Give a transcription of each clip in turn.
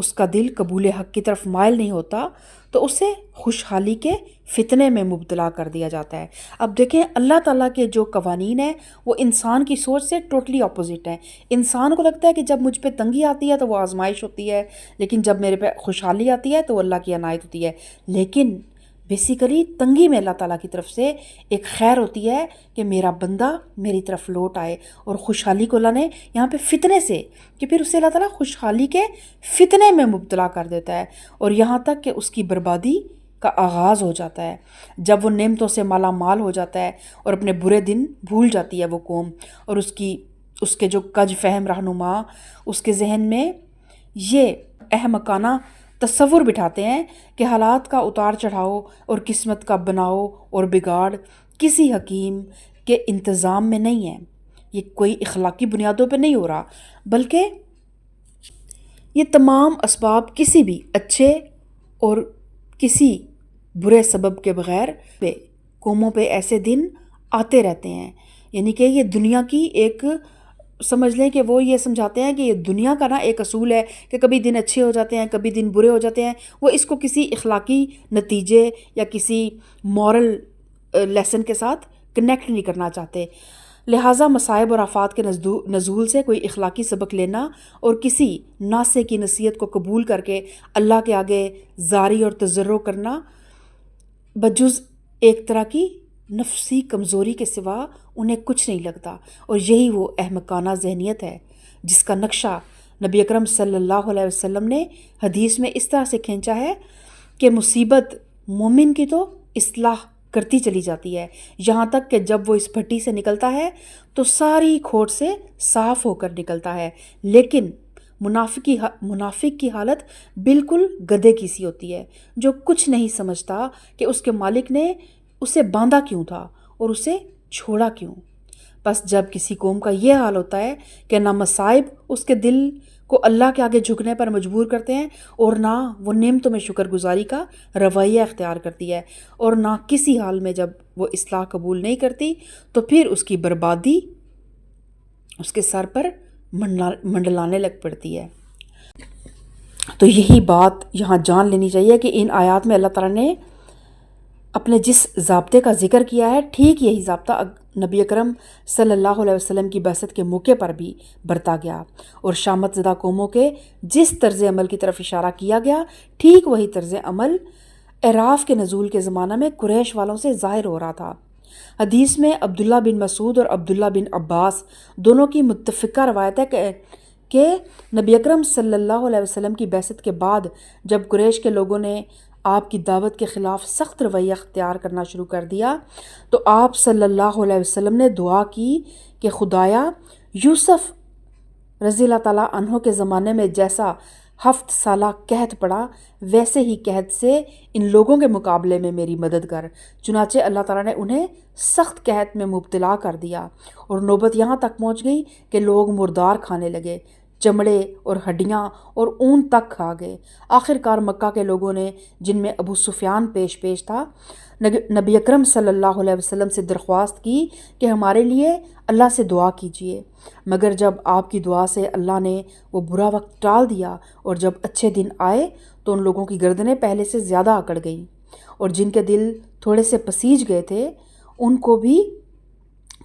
اس کا دل قبول حق کی طرف مائل نہیں ہوتا تو اسے خوشحالی کے فتنے میں مبتلا کر دیا جاتا ہے۔ اب دیکھیں اللہ تعالیٰ کے جو قوانین ہیں وہ انسان کی سوچ سے ٹوٹلی اپوزٹ ہیں۔ انسان کو لگتا ہے کہ جب مجھ پہ تنگی آتی ہے تو وہ آزمائش ہوتی ہے، لیکن جب میرے پہ خوشحالی آتی ہے تو وہ اللہ کی عنایت ہوتی ہے۔ لیکن بیسیکلی تنگی میں اللہ تعالیٰ کی طرف سے ایک خیر ہوتی ہے کہ میرا بندہ میری طرف لوٹ آئے، اور خوشحالی کو اللہ نے یہاں پہ فتنے سے، کہ پھر اسے اللہ تعالیٰ خوشحالی کے فتنے میں مبتلا کر دیتا ہے، اور یہاں تک کہ اس کی بربادی کا آغاز ہو جاتا ہے۔ جب وہ نعمتوں سے مالا مال ہو جاتا ہے اور اپنے برے دن بھول جاتی ہے وہ قوم، اور اس کے جو کج فہم رہنما اس کے ذہن میں یہ احمقانہ تصور بٹھاتے ہیں کہ حالات کا اتار چڑھاؤ اور قسمت کا بناؤ اور بگاڑ کسی حکیم کے انتظام میں نہیں ہے، یہ کوئی اخلاقی بنیادوں پہ نہیں ہو رہا، بلکہ یہ تمام اسباب کسی بھی اچھے اور کسی برے سبب کے بغیر قوموں پہ ایسے دن آتے رہتے ہیں۔ یعنی کہ یہ دنیا کی ایک، سمجھ لیں کہ وہ یہ سمجھاتے ہیں کہ یہ دنیا کا نا ایک اصول ہے کہ کبھی دن اچھے ہو جاتے ہیں، کبھی دن برے ہو جاتے ہیں، وہ اس کو کسی اخلاقی نتیجے یا کسی مورل لیسن کے ساتھ کنیکٹ نہیں کرنا چاہتے۔ لہٰذا مصائب اور آفات کے نزول سے کوئی اخلاقی سبق لینا اور کسی ناصح کی نصیحت کو قبول کر کے اللہ کے آگے زاری اور تضرع کرنا بجز ایک طرح کی نفسی کمزوری کے سوا انہیں کچھ نہیں لگتا، اور یہی وہ احمقانہ ذہنیت ہے جس کا نقشہ نبی اکرم صلی اللہ علیہ وسلم نے حدیث میں اس طرح سے کھینچا ہے کہ مصیبت مومن کی تو اصلاح کرتی چلی جاتی ہے، یہاں تک کہ جب وہ اس بھٹی سے نکلتا ہے تو ساری کھوٹ سے صاف ہو کر نکلتا ہے، لیکن منافق کی حالت بالکل گدھے کی سی ہوتی ہے جو کچھ نہیں سمجھتا کہ اس کے مالک نے اسے باندھا کیوں تھا اور اسے چھوڑا کیوں۔ بس جب کسی قوم کا یہ حال ہوتا ہے کہ نہ مصائب اس کے دل کو اللہ کے آگے جھکنے پر مجبور کرتے ہیں، اور نہ وہ نعمتوں میں شکر گزاری کا رویہ اختیار کرتی ہے، اور نہ کسی حال میں جب وہ اصلاح قبول نہیں کرتی، تو پھر اس کی بربادی اس کے سر پر منڈلانے لگ پڑتی ہے۔ تو یہی بات یہاں جان لینی چاہیے کہ ان آیات میں اللہ تعالیٰ نے اپنے جس ضابطے کا ذکر کیا ہے، ٹھیک یہی ضابطہ نبی اکرم صلی اللہ علیہ وسلم کی بعثت کے موقع پر بھی برتا گیا، اور شامت زدہ قوموں کے جس طرز عمل کی طرف اشارہ کیا گیا، ٹھیک وہی طرز عمل اعراف کے نزول کے زمانہ میں قریش والوں سے ظاہر ہو رہا تھا۔ حدیث میں عبداللہ بن مسعود اور عبداللہ بن عباس دونوں کی متفقہ روایت ہے کہ نبی اکرم صلی اللہ علیہ وسلم کی بعثت کے بعد جب قریش کے لوگوں نے آپ کی دعوت کے خلاف سخت رویہ اختیار کرنا شروع کر دیا تو آپ صلی اللہ علیہ وسلم نے دعا کی کہ خدایا، یوسف رضی اللہ تعالیٰ عنہ کے زمانے میں جیسا 7 سالہ قحط پڑا، ویسے ہی قحط سے ان لوگوں کے مقابلے میں میری مدد کر۔ چنانچہ اللہ تعالیٰ نے انہیں سخت قحط میں مبتلا کر دیا، اور نوبت یہاں تک پہنچ گئی کہ لوگ مردار کھانے لگے، چمڑے اور ہڈیاں اور اون تک کھا گئے۔ آخر کار مکہ کے لوگوں نے، جن میں ابو سفیان پیش تھا، نبی اکرم صلی اللہ علیہ وسلم سے درخواست کی کہ ہمارے لیے اللہ سے دعا کیجیے، مگر جب آپ کی دعا سے اللہ نے وہ برا وقت ٹال دیا اور جب اچھے دن آئے تو ان لوگوں کی گردنیں پہلے سے زیادہ اکڑ گئیں، اور جن کے دل تھوڑے سے پسیج گئے تھے ان کو بھی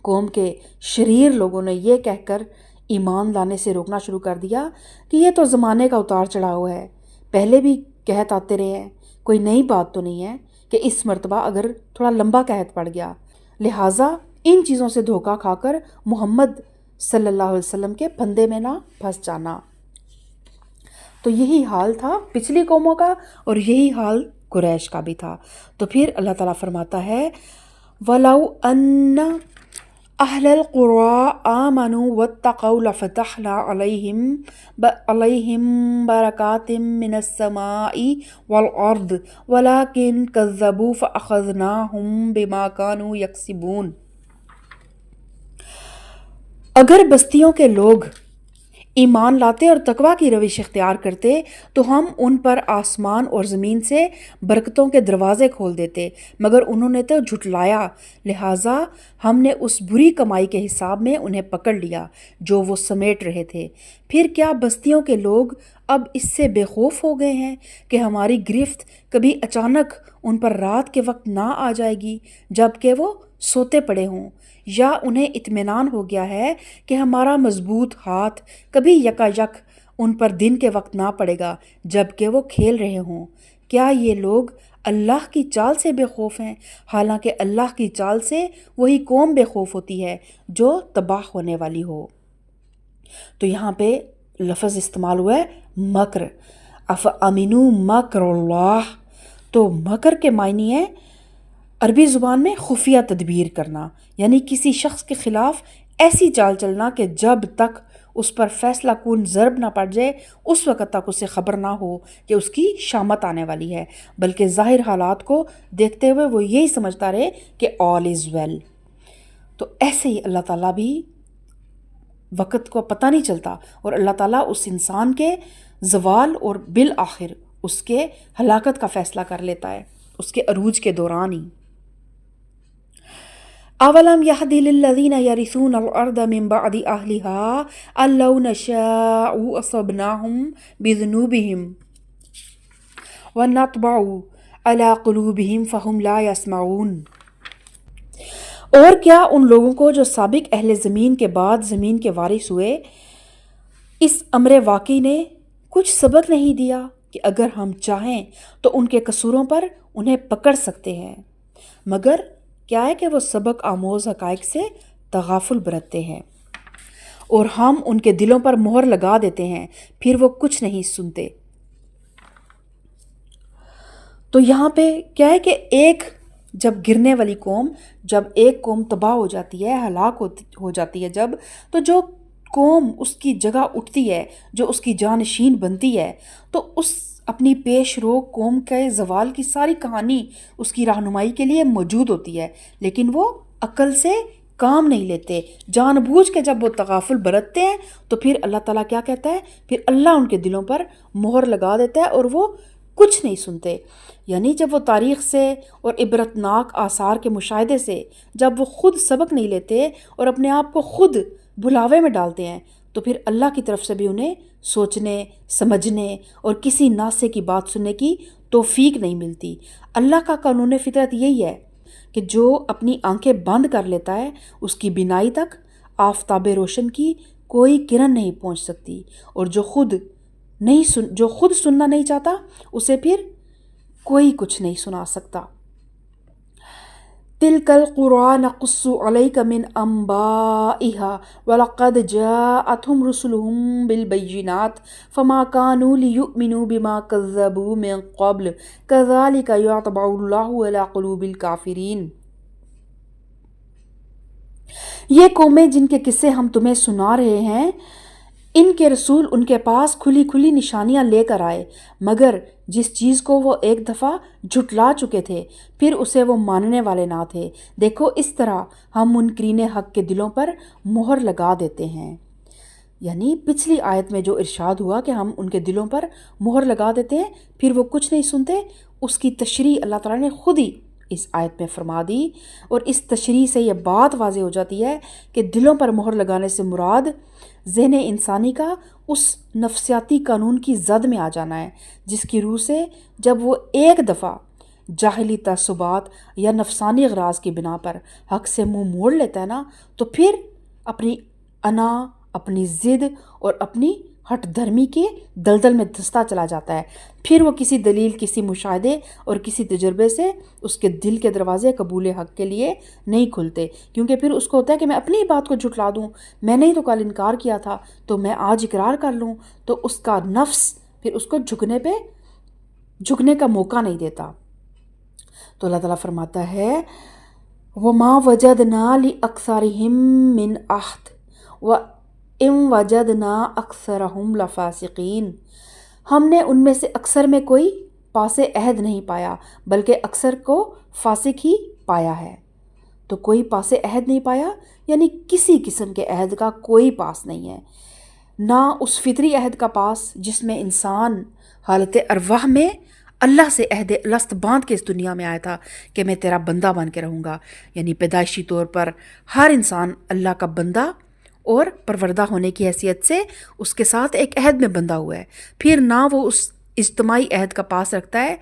قوم کے شریر لوگوں نے یہ کہہ کر ایمان لانے سے روکنا شروع کر دیا کہ یہ تو زمانے کا اتار چڑھاؤ ہے، پہلے بھی قحط آتے رہے ہیں، کوئی نئی بات تو نہیں ہے کہ اس مرتبہ اگر تھوڑا لمبا قحط پڑ گیا، لہٰذا ان چیزوں سے دھوکہ کھا کر محمد صلی اللہ علیہ وسلم کے پھندے میں نہ پھنس جانا۔ تو یہی حال تھا پچھلی قوموں کا، اور یہی حال قریش کا بھی تھا۔ تو پھر اللہ تعالیٰ فرماتا ہے وَلَوْ أَنَّ أَهْلَ الْقُرَىٰ آمَنُوا وَاتَّقَوْا لَفَتَحْنَا عَلَيْهِمْ بَرَكَاتٍ مِّنَ السَّمَاءِ وَالْأَرْضِ وَلَٰكِن كَذَّبُوا فَأَخَذْنَاهُمْ بِمَا كَانُوا يَكْسِبُونَ۔ اگر بستیوں کے لوگ ایمان لاتے اور تقویٰ کی روش اختیار کرتے تو ہم ان پر آسمان اور زمین سے برکتوں کے دروازے کھول دیتے، مگر انہوں نے تو جھٹلایا، لہٰذا ہم نے اس بری کمائی کے حساب میں انہیں پکڑ لیا جو وہ سمیٹ رہے تھے۔ پھر کیا بستیوں کے لوگ اب اس سے بے خوف ہو گئے ہیں کہ ہماری گرفت کبھی اچانک ان پر رات کے وقت نہ آ جائے گی جب کہ وہ سوتے پڑے ہوں، یا انہیں اطمینان ہو گیا ہے کہ ہمارا مضبوط ہاتھ کبھی یکا یک ان پر دن کے وقت نہ پڑے گا جب کہ وہ کھیل رہے ہوں۔ کیا یہ لوگ اللہ کی چال سے بے خوف ہیں؟ حالانکہ اللہ کی چال سے وہی قوم بے خوف ہوتی ہے جو تباہ ہونے والی ہو۔ تو یہاں پہ لفظ استعمال ہوا ہے مکر، افامنوا مکر اللہ۔ تو مکر کے معنی ہے عربی زبان میں خفیہ تدبیر کرنا، یعنی کسی شخص کے خلاف ایسی چال چلنا کہ جب تک اس پر فیصلہ کن ضرب نہ پڑ جائے اس وقت تک اسے خبر نہ ہو کہ اس کی شامت آنے والی ہے، بلکہ ظاہر حالات کو دیکھتے ہوئے وہ یہی سمجھتا رہے کہ آل از ویل۔ تو ایسے ہی اللہ تعالیٰ بھی وقت کو پتہ نہیں چلتا، اور اللہ تعالیٰ اس انسان کے زوال اور بالآخر اس کے ہلاکت کا فیصلہ کر لیتا ہے اس کے عروج کے دوران ہی۔ اولم یہد للذین یرثون الارض من بعد اہلها ان لو نشاء اصبناہم بذنوبہم ونطبع علی قلوبہم فہم لا یسمعون۔ اور کیا ان لوگوں کو جو سابق اہل زمین کے بعد زمین کے وارث ہوئے، اس امر واقعی نے کچھ سبق نہیں دیا کہ اگر ہم چاہیں تو ان کے قصوروں پر انہیں پکڑ سکتے ہیں، مگر کیا ہے کہ وہ سبق آموز حقائق سے تغافل برتتے ہیں، اور ہم ان کے دلوں پر مہر لگا دیتے ہیں پھر وہ کچھ نہیں سنتے۔ تو یہاں پہ کیا ہے کہ ایک جب گرنے والی قوم، جب ایک قوم تباہ ہو جاتی ہے، ہلاک ہو جاتی ہے جب، تو جو قوم اس کی جگہ اٹھتی ہے، جو اس کی جانشین بنتی ہے، تو اس اپنی پیش رو قوم کے زوال کی ساری کہانی اس کی رہنمائی کے لیے موجود ہوتی ہے، لیکن وہ عقل سے کام نہیں لیتے، جان بوجھ کے جب وہ تغافل برتتے ہیں تو پھر اللہ تعالیٰ کیا کہتا ہے، پھر اللہ ان کے دلوں پر مہر لگا دیتا ہے اور وہ کچھ نہیں سنتے۔ یعنی جب وہ تاریخ سے اور عبرتناک آثار کے مشاہدے سے جب وہ خود سبق نہیں لیتے اور اپنے آپ کو خود بھلاوے میں ڈالتے ہیں، تو پھر اللہ کی طرف سے بھی انہیں سوچنے، سمجھنے اور کسی ناصح کی بات سننے کی توفیق نہیں ملتی۔ اللہ کا قانون فطرت یہی ہے کہ جو اپنی آنکھیں بند کر لیتا ہے اس کی بینائی تک آفتاب روشن کی کوئی کرن نہیں پہنچ سکتی، اور جو خود سننا نہیں چاہتا اسے پھر کوئی کچھ نہیں سنا سکتا۔ تِلْكَ الْقُرَىٰ نَقُصُّ عَلَيْكَ مِنْ أَنْبَائِهَا وَلَقَدْ جَاءَتْهُمْ رُسُلُهُم بِالْبَيِّنَاتِ فَمَا كَانُوا لِيُؤْمِنُوا بِمَا كَذَّبُوا مِن قَبْلُ كَذَلِكَ يَطْبَعُ اللَّهُ عَلَىٰ قُلُوبِ الْكَافِرِينَ۔ یہ قومیں جن کے قصے ہم تمہیں سنا رہے ہیں، ان کے رسول ان کے پاس کھلی کھلی نشانیاں لے کر آئے، مگر جس چیز کو وہ ایک دفعہ جھٹلا چکے تھے پھر اسے وہ ماننے والے نہ تھے۔ دیکھو اس طرح ہم منکرین حق کے دلوں پر مہر لگا دیتے ہیں۔ یعنی پچھلی آیت میں جو ارشاد ہوا کہ ہم ان کے دلوں پر مہر لگا دیتے ہیں پھر وہ کچھ نہیں سنتے، اس کی تشریح اللہ تعالیٰ نے خود ہی اس آیت میں فرما دی، اور اس تشریح سے یہ بات واضح ہو جاتی ہے کہ دلوں پر مہر لگانے سے مراد ذہن انسانی کا اس نفسیاتی قانون کی زد میں آ جانا ہے جس کی روح سے جب وہ ایک دفعہ جاہلی تعصبات یا نفسانی اغراض کی بنا پر حق سے منہ موڑ لیتا ہے نا، تو پھر اپنی انا، اپنی ضد اور اپنی ہٹ دھرمی کے دلدل میں دھستا چلا جاتا ہے۔ پھر وہ کسی دلیل، کسی مشاہدے اور کسی تجربے سے اس کے دل کے دروازے قبول حق کے لیے نہیں کھلتے، کیونکہ پھر اس کو ہوتا ہے کہ میں اپنی بات کو جھٹلا دوں، میں نے ہی تو کل انکار کیا تھا تو میں آج اقرار کر لوں، تو اس کا نفس پھر اس کو جھکنے کا موقع نہیں دیتا۔ تو اللہ تعالیٰ فرماتا ہے وَمَا وَجَدْنَا لِأَكْثَرِهِم مِّنْ عَهْدٍ وَإِن وَجَدْنَا أَكْثَرَهُمْ لَفَاسِقِينَ۔ ہم نے ان میں سے اکثر میں کوئی پاس عہد نہیں پایا بلکہ اکثر کو فاسق ہی پایا ہے۔ تو کوئی پاس عہد نہیں پایا یعنی کسی قسم کے عہد کا کوئی پاس نہیں ہے، نہ اس فطری عہد کا پاس جس میں انسان حالت ارواح میں اللہ سے عہد الست باندھ کے اس دنیا میں آیا تھا کہ میں تیرا بندہ بن کے رہوں گا. یعنی پیدائشی طور پر ہر انسان اللہ کا بندہ اور پروردہ ہونے کی حیثیت سے اس کے ساتھ ایک عہد میں بندھا ہوا ہے. پھر نہ وہ اس اجتماعی عہد کا پاس رکھتا ہے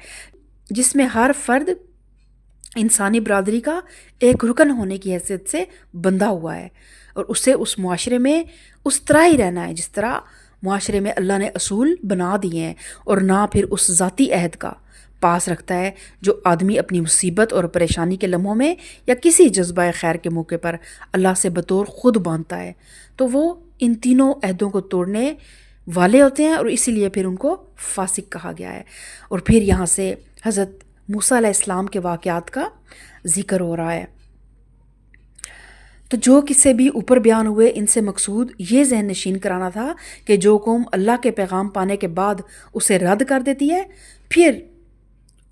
جس میں ہر فرد انسانی برادری کا ایک رکن ہونے کی حیثیت سے بندھا ہوا ہے، اور اسے اس معاشرے میں اس طرح ہی رہنا ہے جس طرح معاشرے میں اللہ نے اصول بنا دیے ہیں، اور نہ پھر اس ذاتی عہد کا پاس رکھتا ہے جو آدمی اپنی مصیبت اور پریشانی کے لمحوں میں یا کسی جذبہ خیر کے موقع پر اللہ سے بطور خود باندھتا ہے. تو وہ ان تینوں عہدوں کو توڑنے والے ہوتے ہیں، اور اسی لیے پھر ان کو فاسق کہا گیا ہے. اور پھر یہاں سے حضرت موسیٰ علیہ السلام کے واقعات کا ذکر ہو رہا ہے. تو جو قصے بھی اوپر بیان ہوئے ان سے مقصود یہ ذہن نشین کرانا تھا کہ جو قوم اللہ کے پیغام پانے کے بعد اسے رد کر دیتی ہے پھر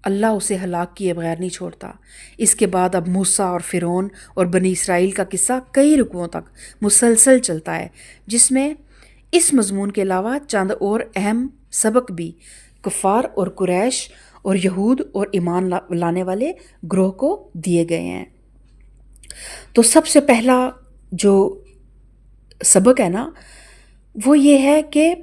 اللہ اسے ہلاک کیے بغیر نہیں چھوڑتا. اس کے بعد اب موسیٰ اور فرعون اور بنی اسرائیل کا قصہ کئی رکوعوں تک مسلسل چلتا ہے، جس میں اس مضمون کے علاوہ چند اور اہم سبق بھی کفار اور قریش اور یہود اور ایمان لانے والے گروہ کو دیے گئے ہیں. تو سب سے پہلا جو سبق ہے نا وہ یہ ہے کہ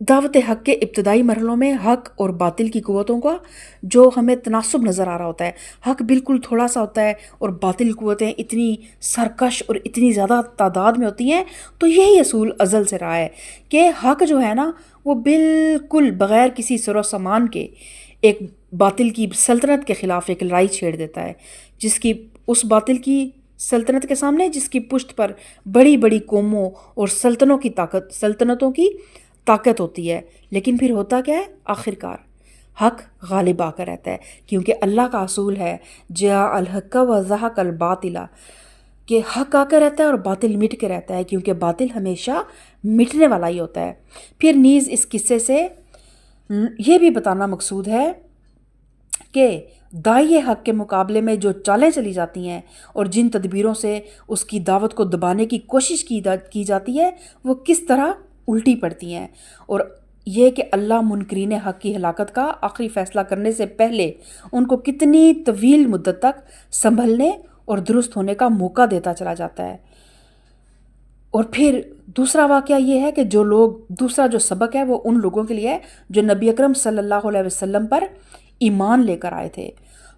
دعوت حق کے ابتدائی مرحلوں میں حق اور باطل کی قوتوں کا جو ہمیں تناسب نظر آ رہا ہوتا ہے، حق بالکل تھوڑا سا ہوتا ہے اور باطل قوتیں اتنی سرکش اور اتنی زیادہ تعداد میں ہوتی ہیں. تو یہی اصول ازل سے رہا ہے کہ حق جو ہے نا وہ بالکل بغیر کسی سر و سامان کے ایک باطل کی سلطنت کے خلاف ایک لڑائی چھیڑ دیتا ہے، جس کی اس باطل کی سلطنت کے سامنے جس کی پشت پر بڑی بڑی قوموں اور سلطنتوں کی طاقت ہوتی ہے. لیکن پھر ہوتا کیا ہے؟ آخرکار حق غالب آ کر رہتا ہے، کیونکہ اللہ کا اصول ہے جاء الحق و زہق الباطل، کہ حق آ کر رہتا ہے اور باطل مٹ کے رہتا ہے، کیونکہ باطل ہمیشہ مٹنے والا ہی ہوتا ہے. پھر نیز اس قصے سے یہ بھی بتانا مقصود ہے کہ داعی حق کے مقابلے میں جو چالیں چلی جاتی ہیں اور جن تدبیروں سے اس کی دعوت کو دبانے کی کوشش کی جاتی ہے وہ کس طرح الٹی پڑتی ہیں، اور یہ کہ اللہ منکرین حق کی ہلاکت کا آخری فیصلہ کرنے سے پہلے ان کو کتنی طویل مدت تک سنبھلنے اور درست ہونے کا موقع دیتا چلا جاتا ہے. اور پھر دوسرا واقعہ یہ ہے کہ دوسرا جو سبق ہے وہ ان لوگوں کے لیے ہے جو نبی اکرم صلی اللہ علیہ وسلم پر ایمان لے کر آئے تھے.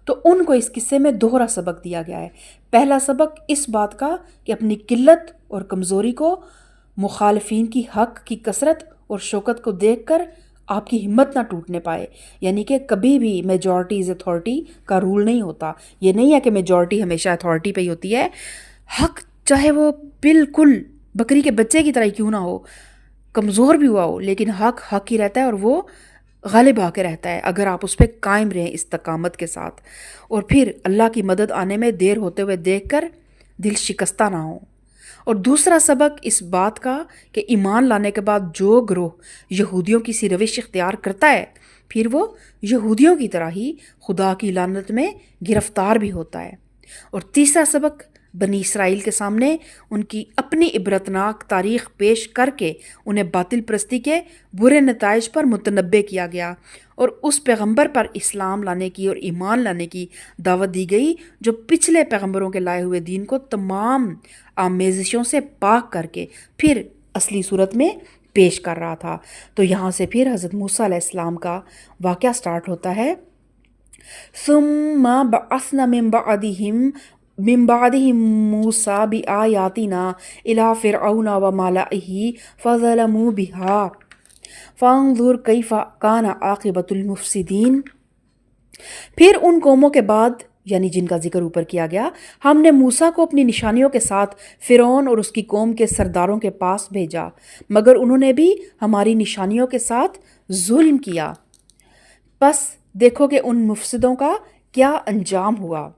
تو ان کو اس قصے میں دوہرا سبق دیا گیا ہے. پہلا سبق اس بات کا کہ اپنی قلت اور کمزوری کو مخالفین کی حق کی کثرت اور شوکت کو دیکھ کر آپ کی ہمت نہ ٹوٹنے پائے. یعنی کہ کبھی بھی میجورٹی از اتھارٹی کا رول نہیں ہوتا. یہ نہیں ہے کہ میجورٹی ہمیشہ اتھارٹی پہ ہی ہوتی ہے. حق چاہے وہ بالکل بکری کے بچے کی طرح کیوں نہ ہو، کمزور بھی ہوا ہو، لیکن حق ہی رہتا ہے اور وہ غالب آ کے رہتا ہے اگر آپ اس پہ قائم رہیں استقامت کے ساتھ. اور پھر اللہ کی مدد آنے میں دیر ہوتے ہوئے دیکھ کر دل شکستہ نہ ہو. اور دوسرا سبق اس بات کا کہ ایمان لانے کے بعد جو گروہ یہودیوں کی سی روش اختیار کرتا ہے پھر وہ یہودیوں کی طرح ہی خدا کی لعنت میں گرفتار بھی ہوتا ہے. اور تیسرا سبق بنی اسرائیل کے سامنے ان کی اپنی عبرتناک تاریخ پیش کر کے انہیں باطل پرستی کے برے نتائج پر متنبع کیا گیا اور اس پیغمبر پر اسلام لانے کی اور ایمان لانے کی دعوت دی گئی جو پچھلے پیغمبروں کے لائے ہوئے دین کو تمام آمیزشوں سے پاک کر کے پھر اصلی صورت میں پیش کر رہا تھا. تو یہاں سے پھر حضرت موسیٰ علیہ السلام کا واقعہ سٹارٹ ہوتا ہے. ثم بعثنا من بعدهم موسیٰ بآیاتنا الی فرعون وملئہ فظلموا بها فانظر کیف کان عاقبۃ المفسدین. پھر ان قوموں کے بعد یعنی جن کا ذکر اوپر کیا گیا ہم نے موسیٰ کو اپنی نشانیوں کے ساتھ فرعون اور اس کی قوم کے سرداروں کے پاس بھیجا مگر انہوں نے بھی ہماری نشانیوں کے ساتھ ظلم کیا. بس دیکھو کہ ان مفسدوں کا کیا انجام ہوا.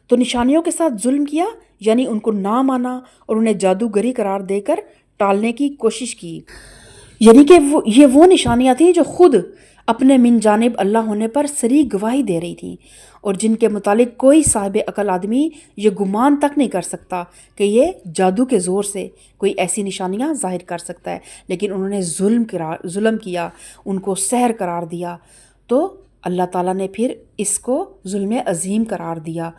تو نشانیوں کے ساتھ ظلم کیا یعنی ان کو نہ مانا اور انہیں جادوگری قرار دے کر ٹالنے کی کوشش کی. یعنی کہ یہ وہ نشانیاں تھیں جو خود اپنے من جانب اللہ ہونے پر صریح گواہی دے رہی تھی، اور جن کے متعلق کوئی صاحب عقل آدمی یہ گمان تک نہیں کر سکتا کہ یہ جادو کے زور سے کوئی ایسی نشانیاں ظاہر کر سکتا ہے، لیکن انہوں نے ظلم کیا، ان کو سحر قرار دیا، تو اللہ تعالیٰ نے پھر اس کو ظلم عظیم قرار دیا۔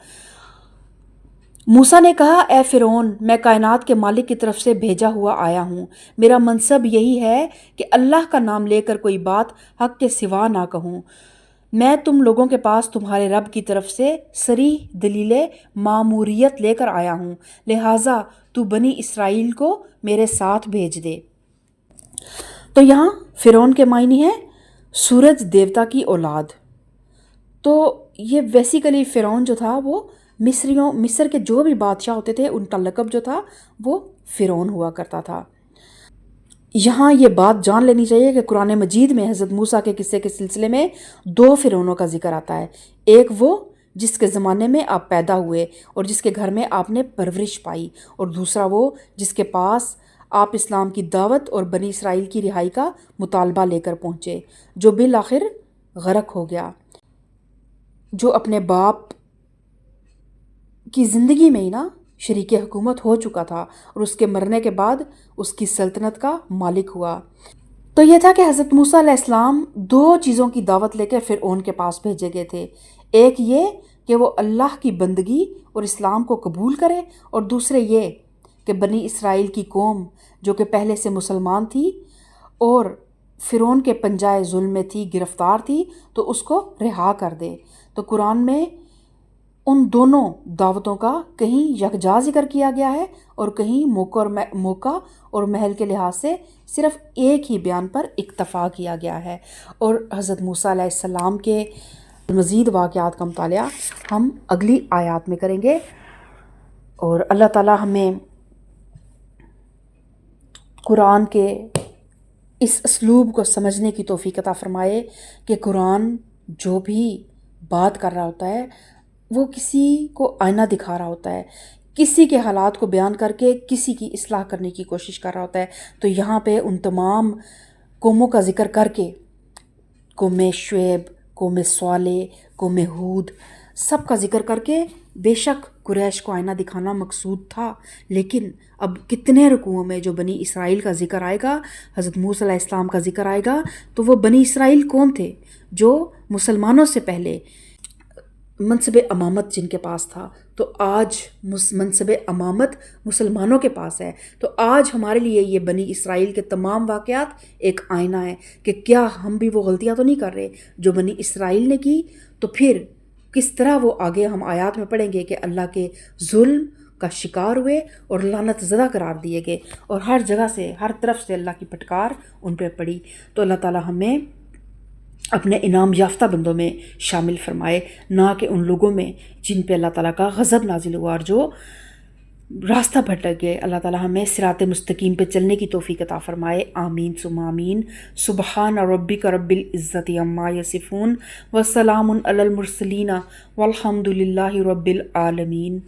موسیٰ نے کہا، اے فرعون، میں کائنات کے مالک کی طرف سے بھیجا ہوا آیا ہوں، میرا منصب یہی ہے کہ اللہ کا نام لے کر کوئی بات حق کے سوا نہ کہوں۔ میں تم لوگوں کے پاس تمہارے رب کی طرف سے صریح دلیل ماموریت لے کر آیا ہوں، لہٰذا تو بنی اسرائیل کو میرے ساتھ بھیج دے۔ تو یہاں فرعون کے معنی ہے سورج دیوتا کی اولاد۔ تو یہ بیسیکلی فرعون جو تھا وہ مصر کے جو بھی بادشاہ ہوتے تھے ان کا لقب جو تھا وہ فرعون ہوا کرتا تھا۔ یہاں یہ بات جان لینی چاہیے کہ قرآن مجید میں حضرت موسیٰ کے قصے کے سلسلے میں 2 فرعونوں کا ذکر آتا ہے، ایک وہ جس کے زمانے میں آپ پیدا ہوئے اور جس کے گھر میں آپ نے پرورش پائی، اور دوسرا وہ جس کے پاس آپ اسلام کی دعوت اور بنی اسرائیل کی رہائی کا مطالبہ لے کر پہنچے، جو بالآخر غرق ہو گیا، جو اپنے باپ کی زندگی میں ہی نا شریک حکومت ہو چکا تھا اور اس کے مرنے کے بعد اس کی سلطنت کا مالک ہوا۔ تو یہ تھا کہ حضرت موسیٰ علیہ السلام 2 چیزوں کی دعوت لے کے فرعون کے پاس بھیجے گئے تھے، ایک یہ کہ وہ اللہ کی بندگی اور اسلام کو قبول کرے، اور دوسرے یہ کہ بنی اسرائیل کی قوم جو کہ پہلے سے مسلمان تھی اور فرعون کے پنجائے ظلم میں تھی، گرفتار تھی، تو اس کو رہا کر دے۔ تو قرآن میں ان دونوں دعوتوں کا کہیں یکجا ذکر کیا گیا ہے اور کہیں موقع اور محل کے لحاظ سے صرف ایک ہی بیان پر اکتفا کیا گیا ہے۔ اور حضرت موسیٰ علیہ السلام کے مزید واقعات کا مطالعہ ہم اگلی آیات میں کریں گے، اور اللہ تعالیٰ ہمیں قرآن کے اس اسلوب کو سمجھنے کی توفیق عطا فرمائے کہ قرآن جو بھی بات کر رہا ہوتا ہے وہ کسی کو آئینہ دکھا رہا ہوتا ہے، کسی کے حالات کو بیان کر کے کسی کی اصلاح کرنے کی کوشش کر رہا ہوتا ہے۔ تو یہاں پہ ان تمام قوموں کا ذکر کر کے، قوم شعیب، قوم صالح، قوم ہود، سب کا ذکر کر کے، بے شک قریش کو آئینہ دکھانا مقصود تھا، لیکن اب کتنے رکوعوں میں جو بنی اسرائیل کا ذکر آئے گا، حضرت موسیٰ علیہ السلام کا ذکر آئے گا، تو وہ بنی اسرائیل کون تھے؟ جو مسلمانوں سے پہلے منصب امامت جن کے پاس تھا، تو آج منصب امامت مسلمانوں کے پاس ہے۔ تو آج ہمارے لیے یہ بنی اسرائیل کے تمام واقعات ایک آئینہ ہے کہ کیا ہم بھی وہ غلطیاں تو نہیں کر رہے جو بنی اسرائیل نے کی، تو پھر کس طرح وہ آگے ہم آیات میں پڑھیں گے کہ اللہ کے ظلم کا شکار ہوئے اور لعنت زدہ قرار دیے گئے، اور ہر جگہ سے، ہر طرف سے اللہ کی پھٹکار ان پہ پڑی۔ تو اللہ تعالیٰ ہمیں اپنے انعام یافتہ بندوں میں شامل فرمائے، نہ کہ ان لوگوں میں جن پہ اللہ تعالیٰ کا غضب نازل ہوا اور جو راستہ بھٹک گئے۔ اللہ تعالیٰ ہمیں صراط مستقیم پہ چلنے کی توفیق عطا فرمائے، آمین ثم آمین۔ سبحان ربک رب العزت عما یصفون وسلام علی المرسلین والحمد للہ رب العالمین۔